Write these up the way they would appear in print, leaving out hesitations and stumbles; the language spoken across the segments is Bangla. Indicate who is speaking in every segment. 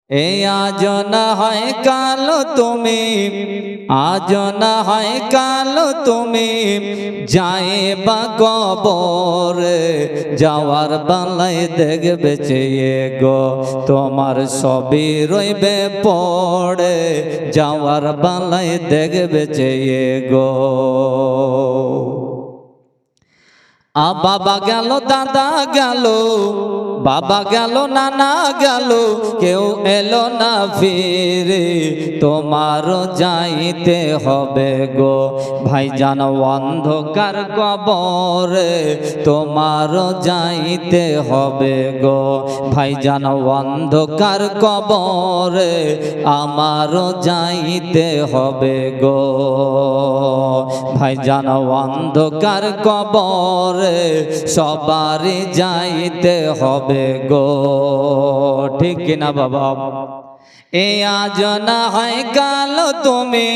Speaker 1: এই আজ না হয় কাল তুমি, আজ না হয় কাল তুমি যাইবা কবরে, যাওয়ার বেলায় দেখবে চেয়ে গো তোমার সবই রইবে পড়ে, যাওয়ার বেলায় দেখবে চেয়ে গো। বাবা গেল, দাদা গেল, বাবা গেল, নানা গেল, কেউ এলো না ফিরে, তোমারও যাইতে হবে গো ভাইজান অন্ধকার কবরে, তোমারও যাইতে হবে গো ভাইজান অন্ধকার কবরে, আমারও যাইতে হবে গো ভাইজান অন্ধকার কবরে, সবারই যাইতে হবে গো। ঠিক কিনা বাবা? এ আজ না হয় কাল তুমি,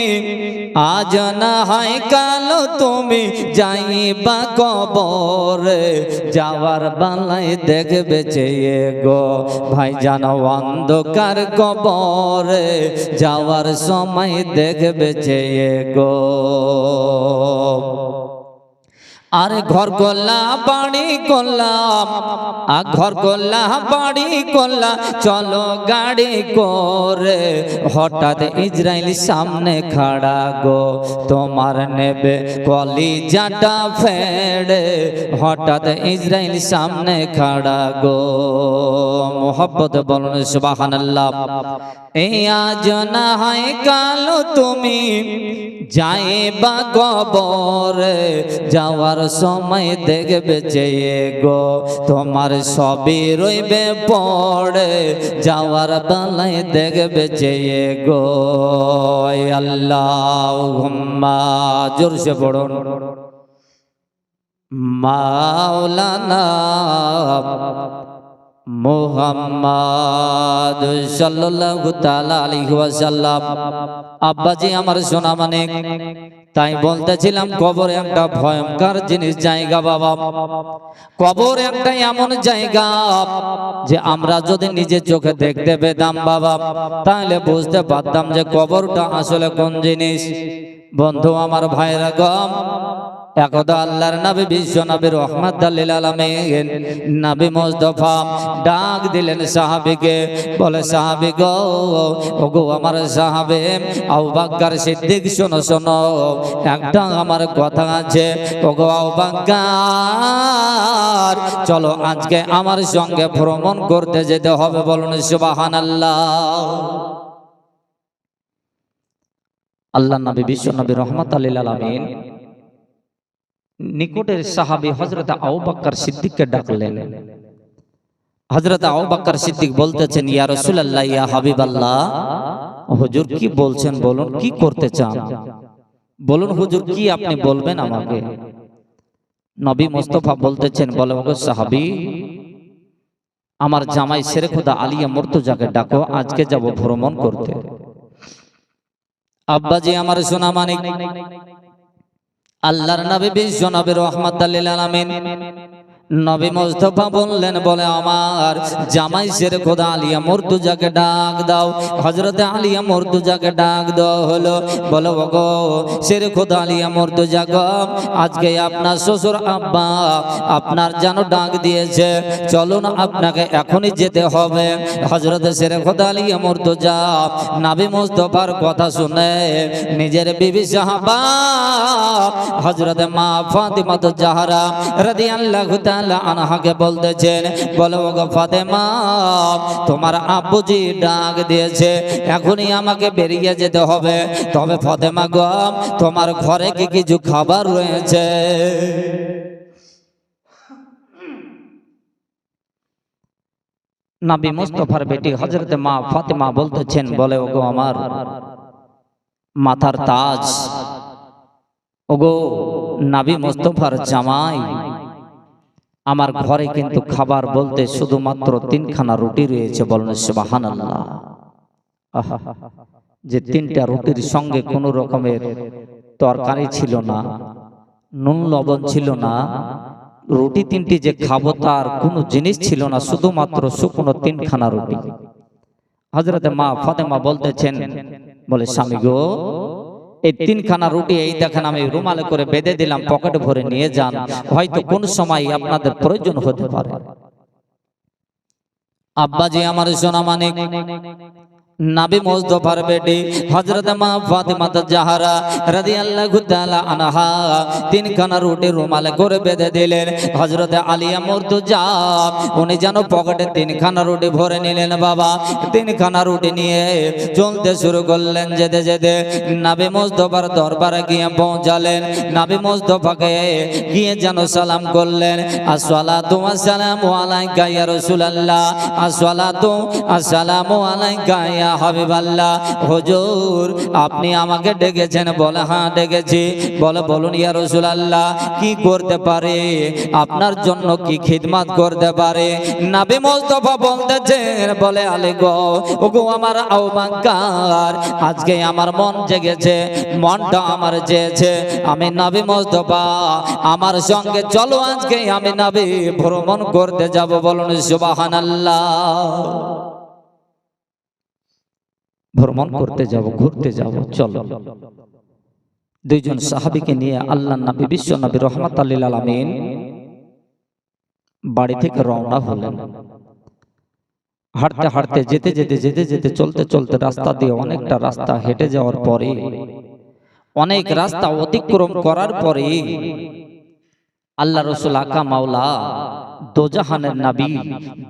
Speaker 1: আজ না হয় কাল তুমি যাইবা কবরে, যাওয়ার বেলায় দেখবে চেয়ে গো ভাইজান অন্ধকার কবরে, যাওয়ার সময় দেখবে চেয়ে গো। আরে ঘর করলা বাড়ি করলাম, ঘর করলা বাড়ি করলা, চলো গাড়ি করে, হঠাৎ ইজরাইল সামনে খাড়া গো তোমার নেবে কলিজাটা ফেড়ে, হঠাৎ ইজরাইল সামনে খাড়া গো। মোহব্বত বলুন সুবহানাল্লাহ। এই আজ না হয় কাল তুমি যাইবা কবরে, যাওয়ার সময় দেখবে চেয়ে গো তোমার সবই রইবে পড়ে, যাওয়ার বেলায় দেখবে চেয়ে গো। আল্লাহুম্মা, জোরসে পড়ুন, মাওলানা মুহাম্মদ সাল্লাল্লাহু তাআলা আলাইহি ওয়াসাল্লাম। আব্বাজি আমার সোনা মানিক, তাই বলতেছিলাম কবর একটা ভয়ঙ্কর জিনিস জায়গা বাবা। কবর একটা এমন জায়গা যে আমরা যদি নিজে চোখে দেখতে পেতাম বাবা, তাহলে বুঝতে পারতাম যে কবরটা আসলে কোন জিনিস। বন্ধু আমার ভাইরা গম, একদা আল্লাহর নবী বিশ্ব নবী রাহমাতুল লিল আলামিন নবী মুস্তাফা ডাক দিলেন সাহাবীকে, বলে সাহাবী গো, ওগো আমার সাহাবে আবু বকর সিদ্দিক, শোনো শোনো একটা আমার কথা আছে। ওগো আবু বকর, চলো আজকে আমার সঙ্গে ভ্রমণ করতে যেতে হবে। বলুন সুবহানাল্লাহ। আল্লাহর নবী বিশ্ব নবী রাহমাতুল লিল আলামিন নিকটের সাহাবী হযরত আবু বকর সিদ্দিককে ডাকলেন। হযরত আবু বকর সিদ্দিক বলতেছেন, ইয়া রাসূলুল্লাহ, ইয়া হাবিবাল্লাহ, হুজুর কি বলছেন বলুন, কি করতে চান বলুন হুজুর, কি আপনি বলবেন আমাকে? নবী মুস্তাফা বলতেছেন, বলে ওগো সাহাবী, আমার জামাই শেরে খোদা আলিয়া মুর্তজাকে ডাকো, আজকে যাব ভ্রমণ করতে। আব্বাজি আমার সোনা মানিক, আল্লাহর নবী বিশ্ব নবী রাহমাতুল লিল আলামিন নবী মুস্তাফা বললেন, বলে আমার জামাই শেরে খোদা আলিয়া মুর্তজাকে ডাক দাও। হযরত আলিয়া মুর্তজাকে ডাক দাও হলো। বলো ওগো শেরে খোদা আলিয়া মুর্তজা গো, আজকে আপনার শ্বশুর আব্বা আপনার যেন ডাক দিয়েছে, চলুন আপনাকে এখনই যেতে হবে। হযরত শেরে খোদা আলিয়া মুর্তজা নবী মুস্তাফার কথা শুনে নিজের বিবি সাহাবা হযরত মা ফাতিমা জাহরা রাদিয়াল্লাহু তাআলা আনহাকে বলতেছেন, বলে ওগো ফাতেমা, তোমার আব্বুজি ডাক দিয়েছে, এখনই আমাকে বেরিয়ে যেতে হবে। তবে ফাতেমা গো, তোমার ঘরে কি কিছু খাবার রয়েছে? নবী মুস্তাফার বেটি হযরত মা ফাতেমা বলতেছেন, বলে ওগো আমার মাথার তাজ, ওগো নবী মুস্তাফার জামাই, আমার ঘরে কিন্তু খাবার বলতে শুধুমাত্র 3খানা রুটি রয়েছে। বলুন সুবহানাল্লাহ। যে 3টা রুটির সঙ্গে কোনো রকমের তরকারি ছিল না, নুন লবণ ছিল না, রুটি 3টি যে খাবো তার কোনো জিনিস ছিল না, শুধুমাত্র শুকনো 3খানা রুটি। হযরতে মা ফাতেমা বলতেছেন, বলে স্বামী গো, এই তিনখানা রুটি এই দেখেন আমি রুমালে করে বেঁধে দিলাম, পকেটে ভরে নিয়ে যান, হয়তো কোন সময় আপনাদের প্রয়োজন হতে পারে। আব্বাজি আমার সোনা মানিক, নবী মুস্তাফার বেটি হযরত মা ফাতেমা জাহরা রাদিয়াল্লাহু তাআলা আনহা তিনখানা রুটি রুমালে করে বেঁধে দিলেন। হযরত আলিয়া মুর্তজা উনি যেন পকেটে তিনখানা রুটি ভরে নিলেন। বাবা তিনখানা রুটি নিয়ে চলতে শুরু করলেন। যেতে যেতে নবী মুস্তাফার দরবারে গিয়ে পৌঁছালেন। নবী মুস্তাফাকে গিয়ে যেন সালাম করলেন, আসসালাতু ওয়াসসালামু আলাইকা ইয়া রাসূলুল্লাহ, আসসালাতু আসসালামু আলাইকা ইয়া হাবিবাল্লাহ। হুজুর আপনি আমাকে ডেকেছেন? বলে হ্যাঁ ডেকেছি। বলে বলুন ইয়া রাসূলুল্লাহ কি করতে পারে, আপনার জন্য কি খিদমত করতে পারে? নবী মুস্তাফা বলতেছেন, বলে আলী গো, ওগো আমার আহ্বানকার, আজকে আমার মন জেগেছে, মনটা আমার চেয়েছে আমি নবী মুস্তাফা আমার সঙ্গে চলো, আজকে আমি নবী ভ্রমণ করতে যাব। বলুন সুবহানাল্লাহ। ভ্রমণ করতে যাব, ঘুরতে যাব, চলো। দুইজন সাহাবীকে নিয়ে আল্লাহর নবী বিশ্ব নবী রাহমাতুল লিল আলামিন বাড়ি থেকে রওনা হলেন। হাঁটতে হাঁটতে যেতে যেতে যেতে যেতে চলতে চলতে রাস্তা দিয়ে অনেকটা রাস্তা হেঁটে যাওয়ার পরে, অনেক রাস্তা অতিক্রম করার পরে আল্লাহ রাসূল আকা মাওলা দোজাহানের নবী,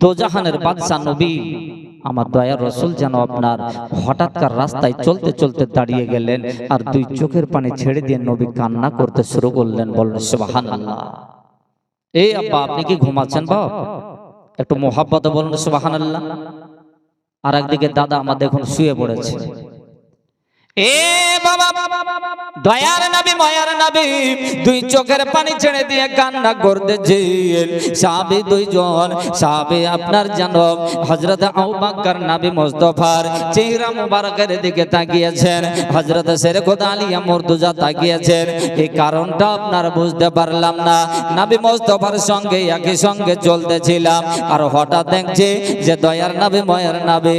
Speaker 1: দোজাহানের বাদশা নবী আমার দয়ার রাসূল যেন আপনার হঠাৎকার রাস্তায় চলতে চলতে দাঁড়িয়ে গেলেন, আর দুই চোখের পানি ছেড়ে দিয়ে নবী কান্না করতে শুরু করলেন। বলেন সুবহানাল্লাহ। এই আব্বা আপনি কি ঘুমাচ্ছেন বাপ? একটু মোহাব্বতে বলুন সুবহানাল্লাহ। আর একদিকে দাদা আমার দেখুন শুয়ে পড়েছে। এ বাবা, দয়ার নবী মায়ার নবী দুই চোখের পানি ছেড়ে দিয়ে কান্না করতেছে। সাহাবী দুইজন সাহাবী আপনার জানো হযরত আবু বকর নবী মুস্তাফার চেহারা মুবারকের দিকে তাকিয়েছেন, হযরত শের খোদা আলিয়া মুর্তজা তাকিয়েছেন। এই কারণটা আপনার বুঝতে পারলাম না। নবী মুস্তাফার সঙ্গে একই সঙ্গে চলতেছিলাম, আর হঠাৎ দেখছি যে দয়ার নবী মায়ার নবী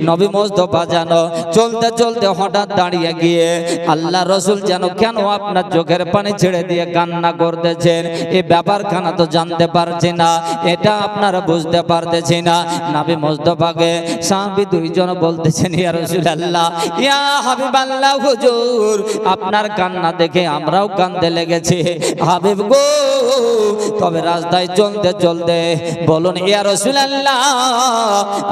Speaker 1: নবী মুস্তাফা জানো চলতে চলতে হঠাৎ দাঁড়িয়ে গিয়ে আল্লাহ রাসূল যেন কেন আপনার চোখের পানি ছেড়ে দিয়ে কান্না করতেছেন, এই ব্যাপারখানা তো জানতে পারছি না, এটা আপনারা বুঝতে পারতেছি না। নবী মুস্তাফাকে সাহাবী দুইজন বলতেছেন, ইয়া রাসূলুল্লাহ, ইয়া হাবিবাল্লাহ, হুজুর আপনার কান্না দেখে আমরাও কাঁদতে লেগেছি হাবিব গো। তবে রাস্তায় চলতে চলতে বলুন ইয়া রাসূলুল্লাহ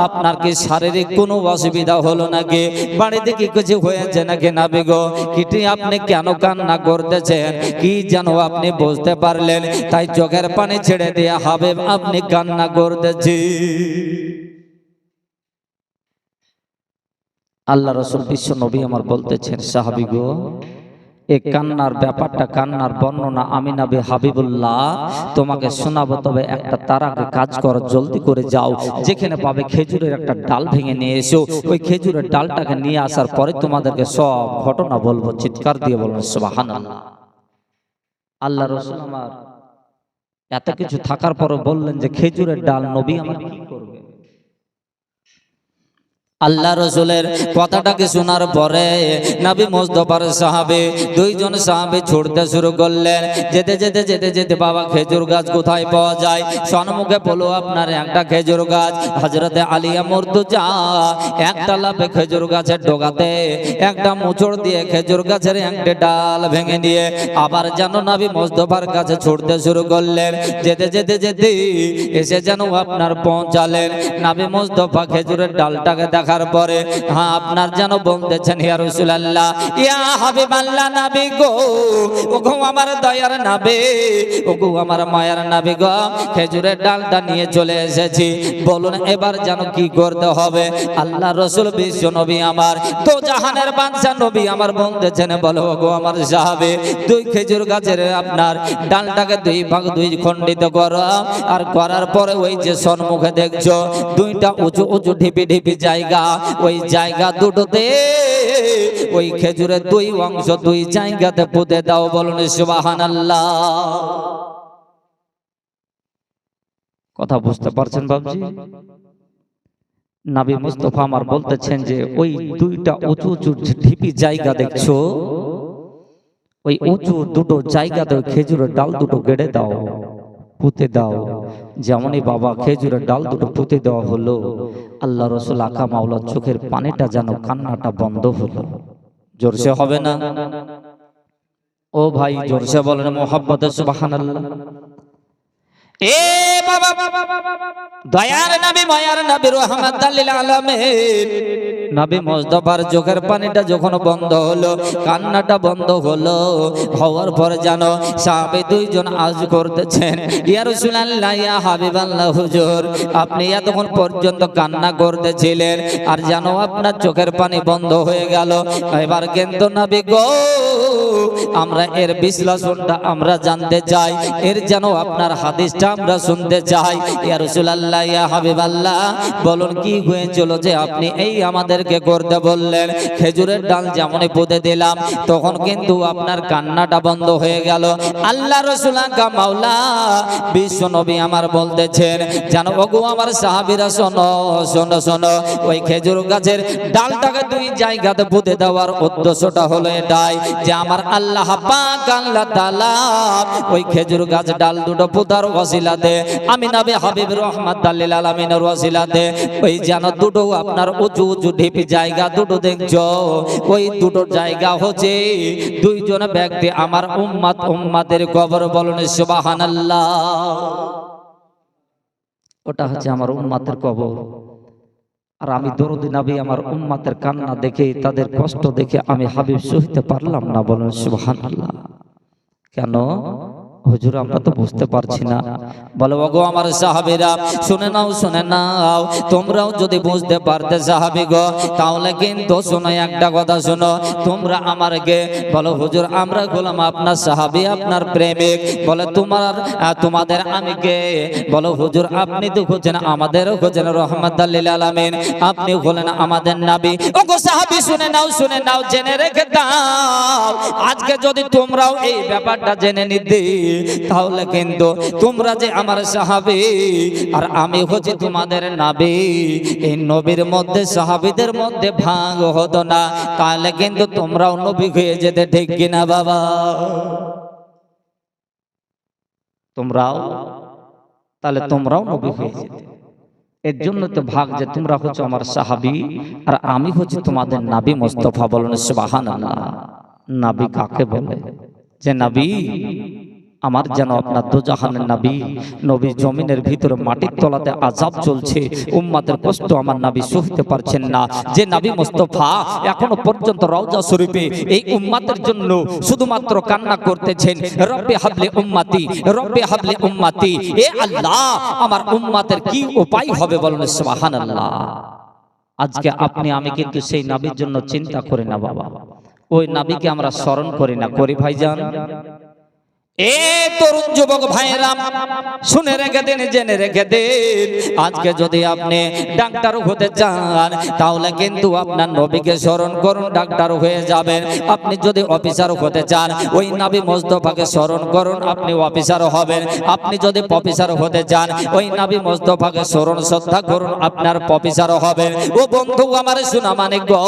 Speaker 1: আপনার কি শারীরিক কোনো অসুবিধা হলো নাকি, বাড়িতে কি কিছু হয়েছে নাকি নবী গো? কিটি আপনি কেন কান্না করতেছেন, কি যেন আপনি বুঝতে পারলেন, তাই চোখের পানি ছেড়ে দিয়ে হাবিব আপনি কান্না করতেছি। আল্লাহ রাসূল বিশ্ব নবী আমার বলতেছেন, সাহাবী গো এই কান্নার ব্যাপারটা, কান্নার বর্ণনা আমি নবী হাবিবুল্লাহ তোমাকে শোনাবো, তবে একটা তারাকে কাজ করো, জলদি করে যাও, যেখানে পাবে খেজুরের একটা ডাল ভেঙে নিয়ে এসো, ওই খেজুরের ডালটাকে নিয়ে আসার পরে তোমাদেরকে সব ঘটনা বলবো। চিৎকার দিয়ে বলুন সুবহানাল্লাহ। আল্লাহ রাসূল আমার এত কিছু থাকার পরও বললেন যে খেজুরের ডাল, নবী আমার কি করবে? আল্লাহ রাসূলের কথাটাকে শোনার পরে নবী মুস্তাফার সাহাবী দুইজন সাহাবী ছুটতে শুরু করলেন। যেতে যেতে যেতে যেতে বাবা খেজুর গাছ কোথায় পাওয়া যায়? সম্মুখে বলো আপনার একটা খেজুর গাছ। হযরতে আলিয়া মুর্তজা একটা লাফে খেজুর গাছের ডগাতে একটা মোচড় দিয়ে খেজুর গাছের একটা ডাল ভেঙে নিয়ে আবার যেন নবী মুস্তাফার কাছে ছুটতে শুরু করলেন। যেতে যেতে যেতে এসে যেন আপনার পৌঁছালেন। নবী মুস্তাফা খেজুরের ডালটাকে দেখার পরে হ্যাঁ আপনার যেন বলতেছেন, ইয়া রাসূলুল্লাহ, ইয়া হাবিবাল্লাহ, নবী গো, ওগো আমার দয়ার নবী, ওগো আমার মায়ার নবী গো, খেজুরের ডালটা নিয়ে চলে এসেছি, বলুন এবার যেন কি করতে হবে? আল্লাহ রাসূল বিশ্ব নবী আমার তো জাহানের বাদশা নবী আমার বলতেছেন, বলো ওগো আমার সাহাবী, দুই খেজুর গাছের আপনার ডালটাকে দুই ভাগ দুই খণ্ডিত করো, আর করার পরে ওই যে সম্মুখে দেখছো দুইটা উঁচু উঁচু ঢিপি ঢিপি জায়গা, ওই জায়গা দুটোতে ওই খেজুরের দুই অংশ দুই জায়গাতে পুঁতে দাও। বলুন সুবহানাল্লাহ। কথা বুঝতে পারছেন বাবজি? নবী মুস্তাফা আমার বলতেছেন যে ওই দুইটা উঁচু উঁচু ঢিপি জায়গা দেখছো, ওই উঁচু দুটো জায়গাতে খেজুরের ডাল দুটো গেড়ে দাও, পুঁতে দাও। যেমনই বাবা খেজুরের ডাল দুটো পুঁতে দেওয়া হলো, আল্লাহ রসুল আকা মাওলার চোখের পানিটা যেন কান্নাটা বন্ধ হলো। জোরসে হবে না? ও ভাই জোরসে বলেন মোহাব্বতে সুবহানাল্লাহ। এ বাবা, দয়ার নবী মায়ার নবী রাহমাতাল লিল আলামিন নবী মুস্তাফার চোখের পানিটা যখন বন্ধ হলো, কান্নাটা বন্ধ হলো, হওয়ার পরে জানো সাহাবী দুইজন আজ করতেছেন, ইয়া রাসূলুল্লাহ ইয়া হাবিবাল্লাহ হুজুর, আপনি এতক্ষণ পর্যন্ত কান্না করতেছিলেন আর জানো আপনার চোখের পানি বন্ধ হয়ে গেল। এবার কিন্তু নবী গো, আমরা এর বিশ্লেষণটা আমরা জানতে চাই, এর যেন আপনার হাদিসটা আমরা শুনতে চাই। ইয়া রাসূলুল্লাহ ইয়া হাবিবাল্লাহ, বলুন কি হয়েছিল যে আপনি এই আমাদেরকে করতে বললেন? খেজুরের ডাল যেমনই পুঁতে দিলাম তখন কিন্তু আপনার কান্নাটা বন্ধ হয়ে গেল। আল্লাহ রাসূল আকা মাওলা বিশ্ব নবী আমার বলতেছেন, জানো ওগো আমার সাহাবীরা, শোনো শোনো শোনো, ওই খেজুর গাছের ডালটাকে দুই জায়গাতে পুঁতে দেওয়ার উদ্দেশ্যটা হলো এটাই যে আমার আল্লাহ পাক আল্লাহ তাআলা ওই খেজুর গাছ ডাল দুটো পুঁতার ওসিলাতে, আমি নবী হাবিব রাহমাতাল লিল আলামিনের ওসিলাতে ওই যেন দুটো আপনার উঁচু উঁচু ঢিপি জায়গা দুটো দেখছো, ওই দুটো জায়গা হচ্ছে দুইজন ব্যক্তি আমার উম্মত উম্মতের কবর। বলুন সুবহানাল্লাহ। ওটা হচ্ছে আমার উম্মতের কবর। আর আমি দরদি নবী আমার উম্মতের কান্না দেখে, তাদের কষ্ট দেখে আমি হাবিব সহিতে পারলাম না। বলুন সুবহানাল্লাহ। কেন হুজুর আমরা তো বুঝতে পারছি না? বলো ওগো আমার সাহাবীরা, শুনে নাও শুনে নাও, তোমরাও যদি বুঝতে পারতে সাহাবী গো, তাহলে কিন্তু শোনো একটা কথা শোনো, তোমরা আমারকে বলো হুজুর আমরা গোলাম আপনার সাহাবী আপনার প্রেমিক, বলে তোমাদের আমি কে? বলো হুজুর আপনি তো হচ্ছেন আমাদেরও হচ্ছেন রাহমাতাল লিল আলামিন, আপনি হলেন আমাদের নবী। ওগো সাহাবী শুনে নাও জেনে রেখে দাও, আজকে যদি তোমরাও এই ব্যাপারটা জেনে নিতে তাহলে কিন্তু তোমরা যে আমার সাহাবী আর আমি হচ্ছি তোমাদের নবী, এই নবীর মধ্যে সাহাবীদের মধ্যে ভাগ হতো না, তাহলে কিন্তু তোমরাও নবী হয়ে যেতে, ঠিক কিনা বাবা? তোমরাও নবী হয়ে যেতে। এর জন্য তো ভাগ যে তোমরা হচ্ছে আমার সাহাবী আর আমি হচ্ছি তোমাদের নবী মুস্তাফা। বলুন সুবহানাল্লাহ। নবী কাকে বলে? যে নবী আমার যেন আপনার দোজাহানের নবী, নবী জমিনের ভিতরে মাটির তলাতে আযাব চলছে, উম্মতের কষ্ট আমার নবী সহিতে পারছেন না, যে নবী মুস্তাফা এখনো পর্যন্ত রওজা শরীফে এই উম্মতের জন্য শুধুমাত্র কান্না করতেছেন, রব্বি হাবলি উম্মতি, রব্বি হাবলি উম্মতি। এ আল্লাহ আমার উম্মতের কি উপায় হবে? বলুন সুবহানাল্লাহ। আজকে আপনি আমি কিন্তু সেই নবীর জন্য চিন্তা করি না বাবা, ওই নবীকে আমরা স্মরণ করি না, করি ভাইজান? এ তরুণ যুবক ভাইরা শুনে রেখে দিন, জেনে রেখে দিন, আজকে যদি আপনি ডাক্তার হতে চান তাহলে কিন্তু আপনার নবীকে স্মরণ করুন, ডাক্তার হয়ে যাবেন। আপনি যদি অফিসার হতে চান ওই নবী মুস্তাফাকে স্মরণ করুন, আপনি অফিসার হবেন। আপনি যদি প্রফেসর হতে চান ওই নবী মুস্তাফাকে স্মরণ শ্রদ্ধা করুন, আপনার প্রফেসর হবেন। ও বন্ধু আমার শোনা মানে গো,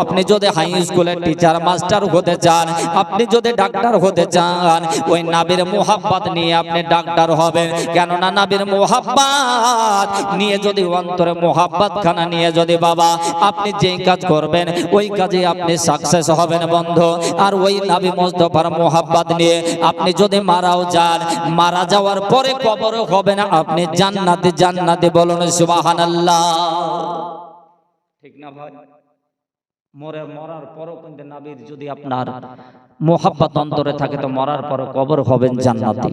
Speaker 1: আপনি যদি হাই স্কুলের টিচার মাস্টার হতে চান, আপনি যদি ডাক্তার হতে চান ওই নবীর মোহাব্বত নিয়ে আপনি ডাক্তার হবেন। কেননা নবীর মোহাব্বত নিয়ে যদি অন্তরে মোহাব্বত খানা নিয়ে যদি বাবা আপনি যেই কাজ করবেন ওই কাজে আপনি সাকসেস হবেন বন্ধু। আর ওই নবী মুস্তাফার মোহাব্বত নিয়ে আপনি যদি মারাও যান, মারা যাওয়ার পরে কবর হবে না, আপনি জান্নাতে জান্নাতে। বলুন সুবহানাল্লাহ। ঠিক না ভাই? মরার পরও কিন্তু নবীর যদি আপনার মোহাব্বত অন্তরে থাকে তো মরার পরও কবর হবেন জান্নাতে।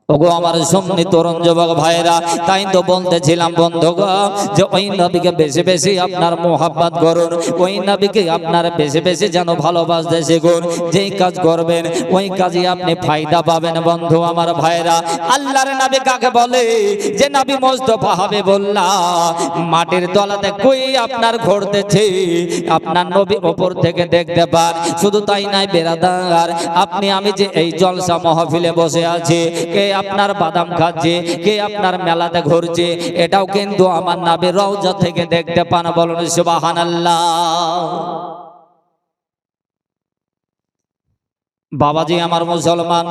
Speaker 1: ওগো আমার সুন্নি তরুণ যুবক ভাইরা, তাই তো বলতেছিলাম বন্ধুগো যে ওই নবীকে বেশি বেশি আপনার মোহাব্বত করুন, ওই নবীকে আপনার বেশি বেশি যেন ভালোবাসতে শিখুন। যেই কাজ করবেন ওই কাজে আপনি ফায়দা পাবেন বন্ধু আমার ভাইরা। আল্লাহর নবী কাকে বলে? যে নবী মুস্তাফা হবে বললা মাটির তলাতে কই আপনার ঘুরতেছে, আপনার নবী উপর থেকে দেখতে পান। শুধু তাই নাই বেরাদার, আপনি আমি যে এই জলসা মাহফিলে বসে আছি, কে আপনার বাদাম খাচ্ছে, কে আপনার মেলাতে ঘুরছে, এটাও কিন্তু আমার নবীর রওজা থেকে দেখতে পান। বলুন সুবহানাল্লাহ। বাবাজি আমার মুসলমান,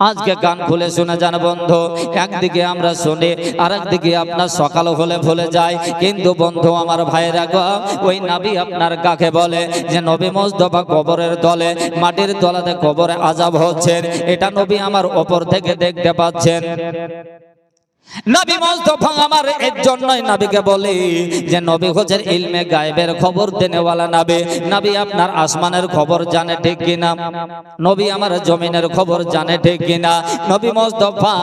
Speaker 1: আজকে কান খুলে শুনে যান বন্ধু, একদিকে আমরা শুনি আর একদিকে আপনার সকাল হলে ভুলে যায়। কিন্তু বন্ধু আমার ভাইরা গো, ওই নবী আপনার কাকে বলে যে নবী মুস্তাফা কবরের তলে, মাটির তলাতে কবরে আযাব হচ্ছেন, এটা নবী আমার উপর থেকে দেখতে পাচ্ছেন। নবী মুস্তাফা আমার এর জন্যই নবীকে বলি যে নবী হচ্ছেন ইলমে গায়েবের খবর দেনেওয়ালা নবী। নবী আপনার আসমানের খবর জানে ঠিক কিনা, নবী আমার জমিনের খবর জানে ঠিক কিনা। নবী মুস্তাফা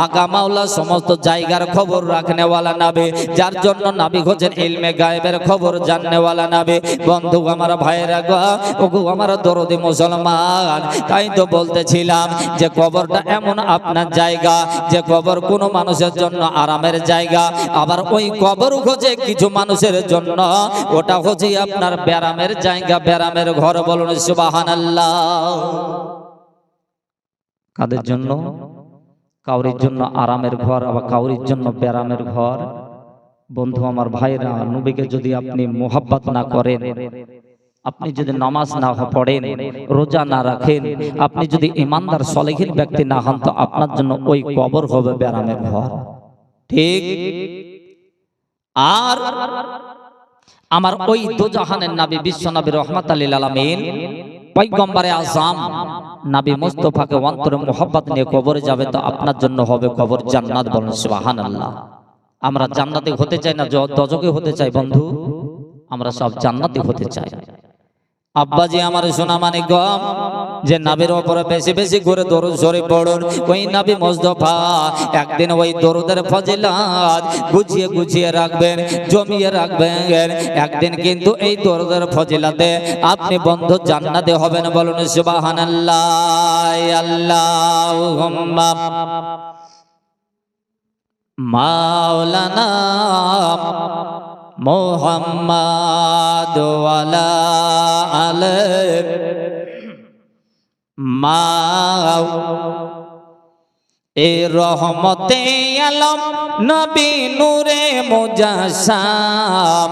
Speaker 1: আকা মাওলা সমস্ত জায়গার খবর রাখনেওয়ালা নবী, যার জন্য নবী হচ্ছেন ইলমে গায়েবের খবর জাননেওয়ালা নবী। বন্ধু আমার ভাইরা গো, ওগো আমার দরদি মুসলমান, তাই তো বলতেছিলাম যে কবরটা এমন আপনার জায়গা যে কবর কোনো মানুষের জন্য আরামের জায়গা, আবার ওই কবর হচ্ছে কিছু মানুষের জন্য ওটা হচ্ছে আপনার ব্যারামের জায়গা, ব্যারামের ঘর। বলুন সুবহানাল্লাহ। কাদের জন্য? কাউরির জন্য আরামের ঘর, আবার কাউরির জন্য ব্যারামের ঘর। বন্ধু আমার ভাইরা, নবীকে যদি আপনি মোহাব্বত না করেন, আপনি যদি নামাজ না পড়েন, রোজা না রাখেন, আপনি যদি ইমানদার সলেহিন ব্যক্তি না হন, তো আপনার জন্য ওই কবর হবে ব্যারামের ঘর। ঠিক? আর আমার ওই দোজাহানের নবী বিশ্ব নবী রহমাতুল লিল আলামিন পয়গম্বরে আযম নবী মুস্তাফাকে অন্তরে মোহাব্বত নিয়ে কবরে যাবে, তো আপনার জন্য হবে কবর জান্নাত। বলুন সুবহানাল্লাহ। আমরা জান্নাতি হতে চাই না দোজখে হতে চাই বন্ধু? আমরা সব জান্নাতি হতে চাই। আব্বাজি আমার সোনা মানে গম যে নবীর উপরে বেশি বেশি করে দরুদ শরীফ পড়ুন। ওই নবী মুস্তাফা একদিন ওই দরুদের ফজিলত গুছিয়ে গুছিয়ে রাখবেন, জমিয়ে রাখবেন। একদিন কিন্তু এই দরুদের ফজিলতে আপনি বন্ধু জান্নাতে হবেন। বলুন সুবহানাল্লাহ। আল্লাহুম্মা মাওলানা মুহাম্মাদ ওয়ালা আলে মাও এ রহমতে আলম নবী নূরে মুজাসসাম,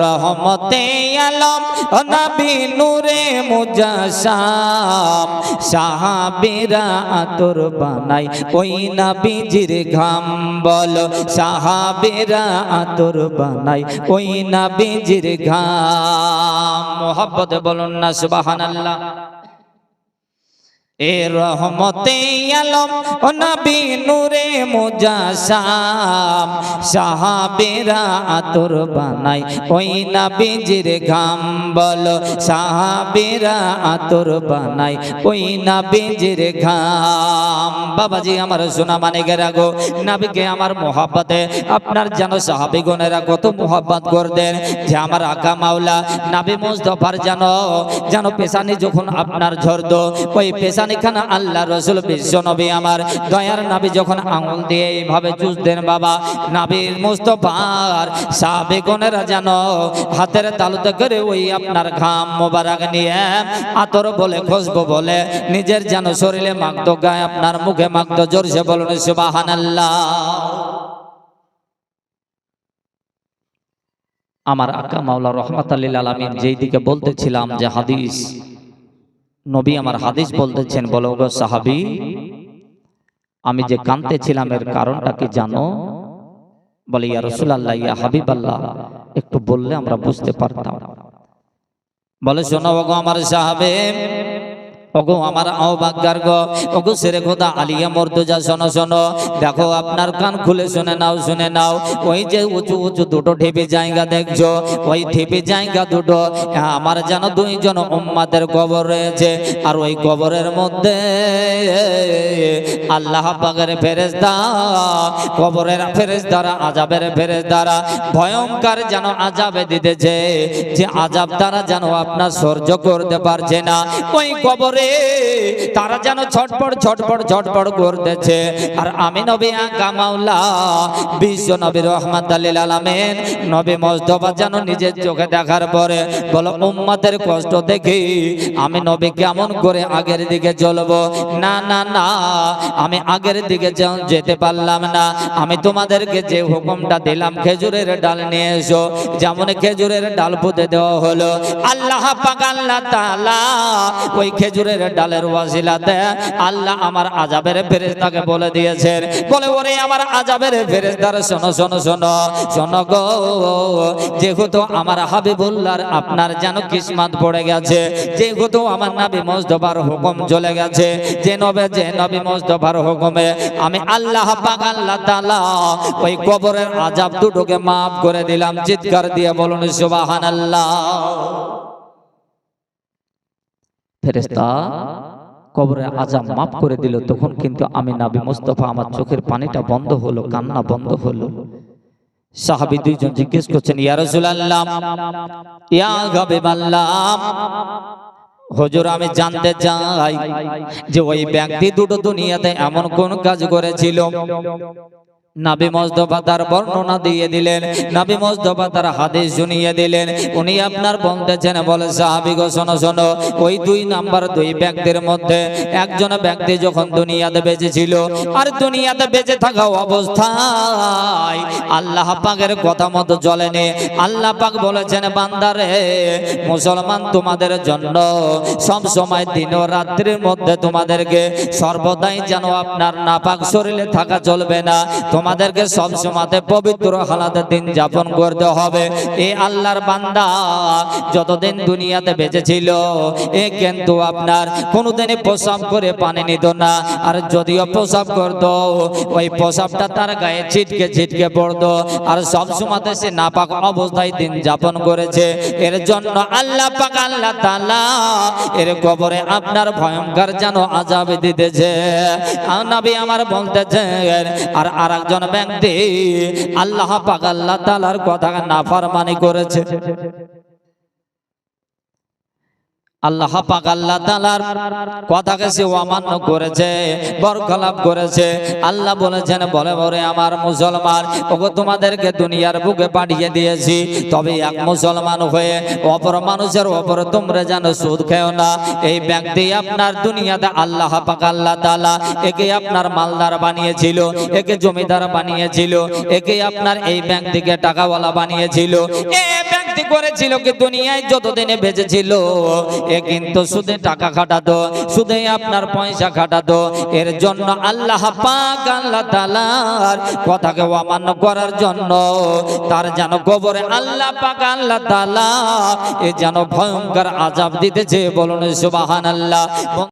Speaker 1: রহমতে আলম নবী নূরে মুজাসসাম। সাহাবীরা আতর বানাই ওই নবীজির ঘাম। বল সাহাবীরা আতর বানাই ওই নবীজির ঘাম। মোহাব্বতে বলুন না সুবহানাল্লাহ। এ রহমতে আলম নবী নূরে মুজাসসাম। সাহাবীরা আতর বানাই ওই নবীজির ঘাম। বল সাহাবীরা আতর বানাই ওই নবীজির ঘাম। বাবাজি আমার সোনা মানিকেরা গো, নবীকে আমার মোহাব্বতে আপনার যেন সাহাবীগণেরা কত মোহাব্বত করতেন যে আমার আকা মাওলা নবী মুস্তাফার যেন পেশানি যখন আপনার ঝরতো, ওই পেশানি খানা আল্লাহ রসুল বিশ্ব নবী আমার দয়ার নবী যখন আঙুল দিয়ে এইভাবে চুষতেন, বাবা নবী মুস্তাফার সাহাবীগণেরা যেন হাতের তালুতে করে ওই আপনার ঘাম মোবারক নিয়ে আতর বলে খুশবু বলে নিজের যেন শরীরে মাখতো, গায়ে আপনার মুখে মাখতো। জোরসে বলুন সুবহানাল্লাহ। আমার আকা মাওলা রহমাতুল লিল আলামিন যেই দিকে বলতেছিলাম যে হাদিস, নবী আমার হাদিস বলতেছেন, বলো গো সাহাবী, আমি যে কাঁদতেছিলাম এর কারণটা কি জানো? বলে ইয়া রাসূলুল্লাহ, ইয়া হাবিবাল্লাহ, একটু বললে আমরা বুঝতে পারতাম। বলে শোনো গো আমার সাহাবে, ওগো আমার আহ্বাগার গো, ওগো সেরে খোদা আলিয়া মুর্তজা, শোনো শোনো, দেখো আপনার কান খুলে শুনে নাও, শুনে নাও। ওই যে উঁচু উঁচু দুটো ঢিপি জায়গা দেখছো, ওই ঢিপি জায়গা দুটো আমার যেন দুইজন উম্মাদের কবর রয়েছে। আর ওই কবরের মধ্যে আল্লাহ পাকের ফেরেশতা, কবরের ফেরেশতারা, আযাবের ফেরেশতারা ভয়ঙ্কর যেন আযাবে দিতেছে, যে আযাব তারা যেন আপনার সহ্য করতে পারছে না। ওই কবরে কবরে তারা যেন ছটপট ছটপট ছটপট করতেছে। আর আমি নবী আকা মাওলা বিশ্ব নবী রহমাতুল লিল আলামিন নবী মুস্তাফা যেন নিজের চোখে দেখার পরে বলো উম্মতের কষ্ট দেখি আমি নবী কেমন করে আগের দিকে চলবো। না না না, আমি আগের দিকে যেতে পারলাম না। আমি তোমাদেরকে যে হুকুমটা দিলাম খেজুরের ডাল নিয়ে এসো, যেমন খেজুরের ডাল পুঁতে দেওয়া হলো, আল্লাহ পাক আল্লাহ তাআলা ওই খেজুরের ডালের ওয়াসিলাতে আল্লাহ আমার আযাবের ফেরেশতাকে বলে দিয়েছেন, বলে ওরে আমার আযাবের ফেরেশতারা শোনো শোনো শোনো শোনো গো, যেহেতু আমার হাবিবুল্লাহর আপনার যেন কিসমত পড়ে গেছে, যেহেতু আমার নবী মুস্তাফার হুকুম চলে গেছে, যে নবী মুস্তাফার হুকুমে আমি আল্লাহ পাক আল্লাহ তাআলা ওই কবরের আযাব দুটোকে maaf করে দিলাম। চিৎকার দিয়ে বলুন সুবহানাল্লাহ। ফেরেশতা কবরের আযাব maaf করে দিল, তখন কিন্তু আমি নবী মুস্তাফা আমার চোখের পানিটা বন্ধ হলো, কান্না বন্ধ হলো। সাহাবী দুইজন জিজ্ঞেস করছেন, ইয়া রাসূলুল্লাহ, ইয়া হাবিবাল্লাহ, হুজুর আমি জানতে চাই যে ওই ব্যক্তি দুটো দুনিয়াতে এমন কোন কাজ করেছিল। নবী মুস্তাফা তার বর্ণনা দিয়ে দিলেন, নবী মুস্তাফা তার হাদিস শুনিয়ে দিলেন। উনি আপনার বলতেছেন, বলে সাহাবী গো শোনো শোনো, ওই দুই নাম্বার দুই ব্যক্তির মধ্যে একজন ব্যক্তি যখন দুনিয়াতে বেঁচে ছিল, আর দুনিয়াতে বেঁচে থাকা অবস্থায় আল্লাহ পাকের কথা মতো চলেনি। আল্লাহ পাক বলেছেন, বান্দারে মুসলমান তোমাদের জন্য সব সময় দিন ও রাত্রির মধ্যে তোমাদেরকে সর্বদাই যেন আপনার নাপাক শরীরে থাকা চলবে না, তোমাদেরকে সব সময়তে পবিত্র হালাতে দিন যাপন করতে হবে। এই আল্লাহর বান্দা যতদিন দুনিয়াতে বেঁচে ছিল এ কিন্তু আপনার কোনোদিনই প্রসাব করে পানি নিত না, আর যদিও প্রসাব করত ওই প্রসাবটা তার গায়ে ছিটকে ছিটকে পড়তো, আর সব সময়তে সে নাপাক অবস্থায় দিন যাপন করেছে। এর জন্য আল্লাহ পাক আল্লাহ তাআলা এর কবরে আপনার ভয়ঙ্কর যেন আযাব দিতেছে। নবী আমার বলতেছেন, আর আরেকজন ব্যক্তি আল্লাহ পাক আল্লাহ তাআলার কথা নাফরমানি করেছে, আল্লাহ পাক আল্লাহ তাআলার কথাকে সে অমান্য করেছে, বরখলাপ করেছে। আল্লাহ বলেছেন, বলে বলে আমার মুসলমান, ওগো তোমাদেরকে দুনিয়ার বুকে পাঠিয়ে দিয়েছি, তবে এক মুসলমান হয়ে অপর মানুষের উপর তোমরা যেন সুদ খেও না। এই ব্যক্তি আপনার দুনিয়াতে আল্লাহ পাক আল্লাহ তাআলা একে আপনার মালদার বানিয়েছিল, একে জমিদার বানিয়েছিল, একে আপনার এই ব্যক্তিকে টাকাওয়ালা বানিয়েছিল। করেছিল কি দুনিয়ায় যতদিনে বেঁচে ছিল এ কিন্তু সুদে টাকা খাটাতো, সুদে আপনার পয়সা খাটাতো। এর জন্য আল্লাহ পাক আল্লাহ তাআলার কথাকে অমান্য করার জন্য তার যেন কবরে আল্লাহ পাক আল্লাহ তাআলা এ যেন ভয়ঙ্কর আযাব দিতেছে। বলুন সুবহানাল্লাহ।